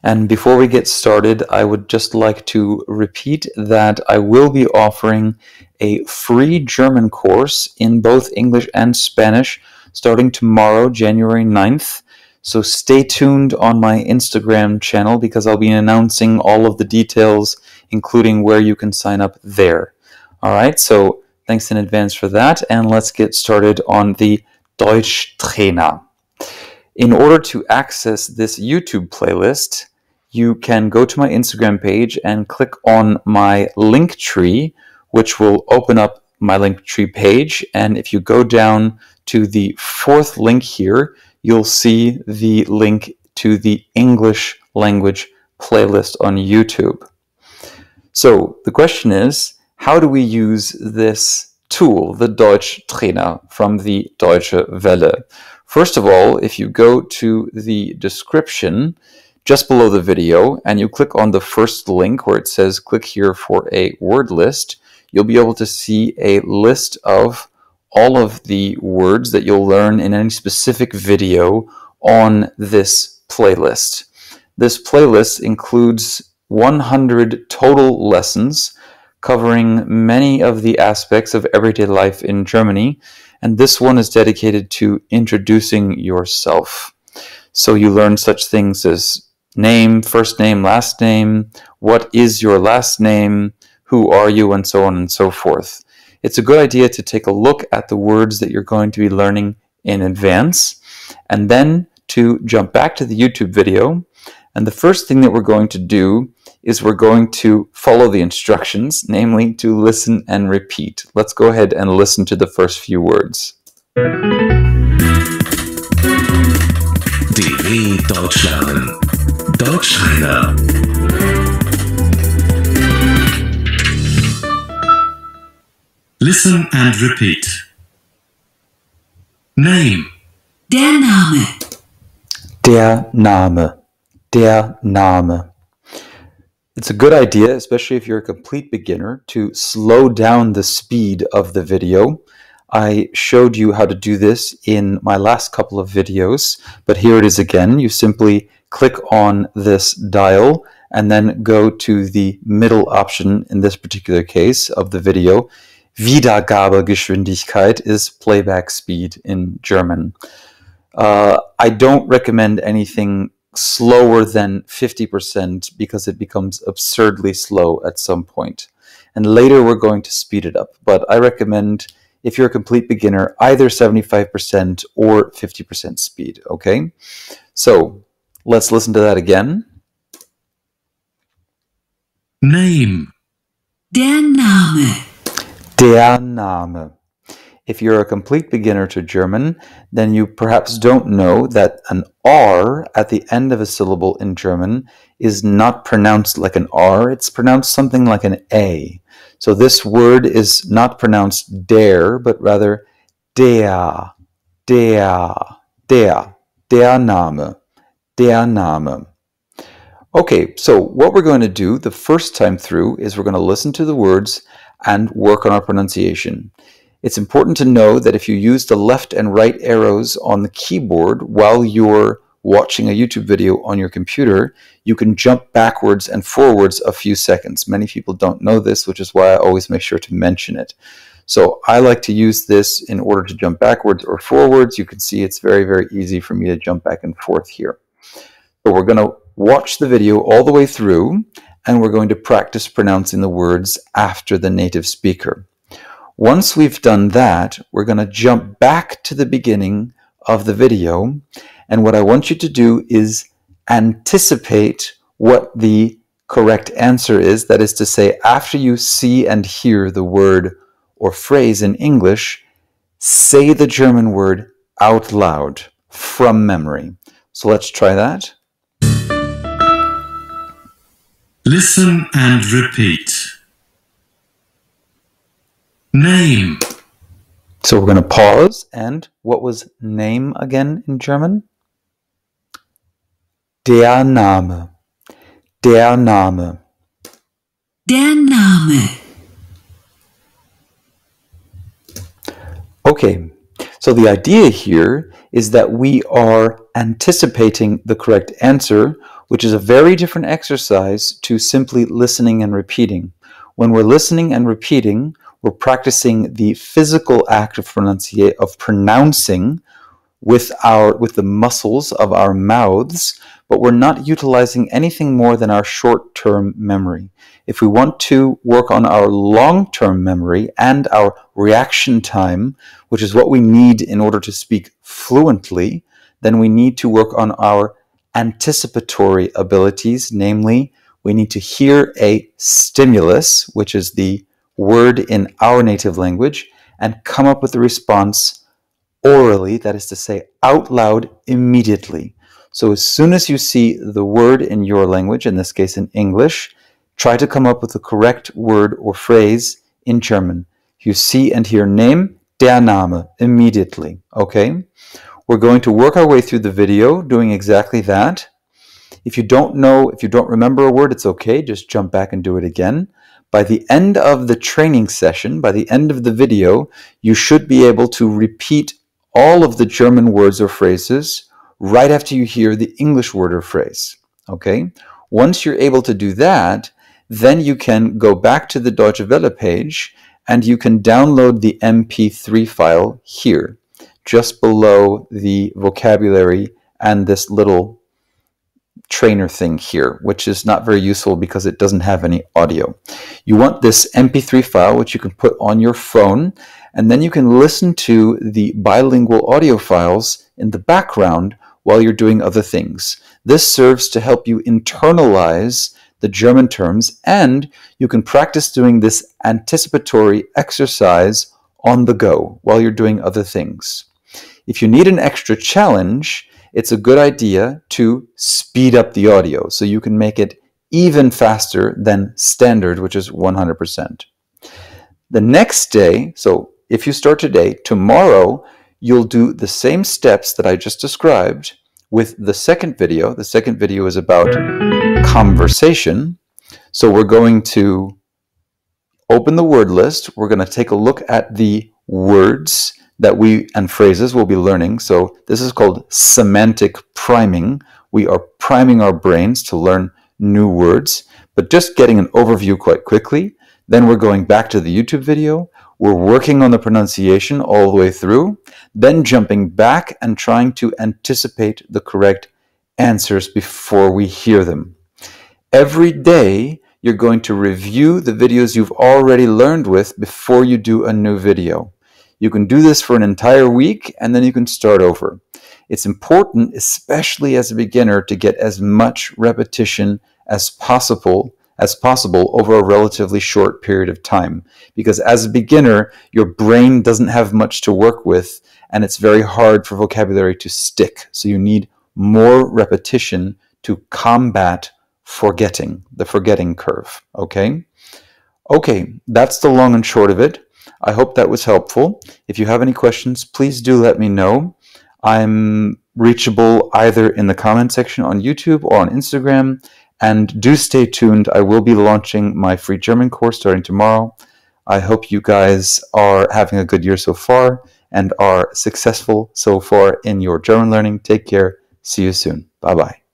And before we get started, I would just like to repeat that I will be offering a free German course in both English and Spanish starting tomorrow, January 9th. So stay tuned on my Instagram channel because I'll be announcing all of the details, including where you can sign up there. All right, so thanks in advance for that, and let's get started on the Deutschtrainer. In order to access this YouTube playlist, you can go to my Instagram page and click on my link tree, which will open up my link tree page. And if you go down to the fourth link here, you'll see the link to the English language playlist on YouTube. So the question is, how do we use this tool, the Deutschtrainer from the Deutsche Welle? First of all, if you go to the description just below the video and you click on the first link where it says click here for a word list, you'll be able to see a list of all of the words that you'll learn in any specific video on this playlist. This playlist includes 100 total lessons covering many of the aspects of everyday life in Germany, and this one is dedicated to introducing yourself. So you learn such things as name, first name, last name, what is your last name, who are you, and so on and so forth. It's a good idea to take a look at the words that you're going to be learning in advance, and then to jump back to the YouTube video. And the first thing that we're going to do is we're going to follow the instructions, namely to listen and repeat. Let's go ahead and listen to the first few words. DW Deutsch lernen. Deutschtrainer. Listen and repeat. Name. Der Name. Der Name. Der Name. It's a good idea, especially if you're a complete beginner, to slow down the speed of the video. I showed you how to do this in my last couple of videos, but here it is again. You simply click on this dial and then go to the middle option in this particular case of the video. Wiedergabegeschwindigkeit is playback speed in German. I don't recommend anything slower than 50% because it becomes absurdly slow at some point. And later we're going to speed it up. But I recommend, if you're a complete beginner, either 75% or 50% speed, okay? So let's listen to that again. Name. Der Name. Der Name. If you're a complete beginner to German, then you perhaps don't know that an R at the end of a syllable in German is not pronounced like an R, it's pronounced something like an A. So this word is not pronounced der, but rather der, der, der Name, der Name. Okay, so what we're going to do the first time through is we're going to listen to the words and work on our pronunciation. It's important to know that if you use the left and right arrows on the keyboard while you're watching a YouTube video on your computer, you can jump backwards and forwards a few seconds. Many people don't know this, which is why I always make sure to mention it. So I like to use this in order to jump backwards or forwards. You can see it's very, very easy for me to jump back and forth here. So we're going to watch the video all the way through, and we're going to practice pronouncing the words after the native speaker. Once we've done that, we're going to jump back to the beginning of the video, and what I want you to do is anticipate what the correct answer is. That is to say, after you see and hear the word or phrase in English, say the German word out loud from memory. So let's try that. Listen and repeat. Name. So we're going to pause, and what was name again in German? Der Name. Der Name. Der Name. Okay, so the idea here is that we are anticipating the correct answer which is a very different exercise to simply listening and repeating. When we're listening and repeating, we're practicing the physical act of pronouncing with the muscles of our mouths, but we're not utilizing anything more than our short-term memory. If we want to work on our long-term memory and our reaction time, which is what we need in order to speak fluently, then we need to work on our anticipatory abilities, namely, we need to hear a stimulus, which is the word in our native language, and come up with a response orally, that is to say, out loud immediately. So as soon as you see the word in your language, in this case in English, try to come up with the correct word or phrase in German. You see and hear name, der Name, immediately. Okay? We're going to work our way through the video doing exactly that. If you don't remember a word, it's okay. Just jump back and do it again. By the end of the training session, by the end of the video, you should be able to repeat all of the German words or phrases right after you hear the English word or phrase. Okay? Once you're able to do that, then you can go back to the Deutsche Welle page and you can download the MP3 file here, just below the vocabulary and this little trainer thing here, which is not very useful because it doesn't have any audio. You want this MP3 file, which you can put on your phone, and then you can listen to the bilingual audio files in the background while you're doing other things. This serves to help you internalize the German terms, and you can practice doing this anticipatory exercise on the go while you're doing other things. If you need an extra challenge, it's a good idea to speed up the audio so you can make it even faster than standard, which is 100%. The next day, so if you start today, tomorrow you'll do the same steps that I just described with the second video. The second video is about conversation. So we're going to open the word list. We're going to take a look at the words that and phrases we'll be learning. So this is called semantic priming. We are priming our brains to learn new words, but just getting an overview quite quickly. Then we're going back to the YouTube video. We're working on the pronunciation all the way through, then jumping back and trying to anticipate the correct answers before we hear them. Every day, you're going to review the videos you've already learned with before you do a new video. You can do this for an entire week, and then you can start over. It's important, especially as a beginner, to get as much repetition as possible over a relatively short period of time. Because as a beginner, your brain doesn't have much to work with, and it's very hard for vocabulary to stick. So you need more repetition to combat the forgetting curve. Okay? Okay, that's the long and short of it. I hope that was helpful. If you have any questions, please do let me know. I'm reachable either in the comment section on YouTube or on Instagram. And do stay tuned. I will be launching my free German course starting tomorrow. I hope you guys are having a good year so far and are successful so far in your German learning. Take care. See you soon. Bye-bye.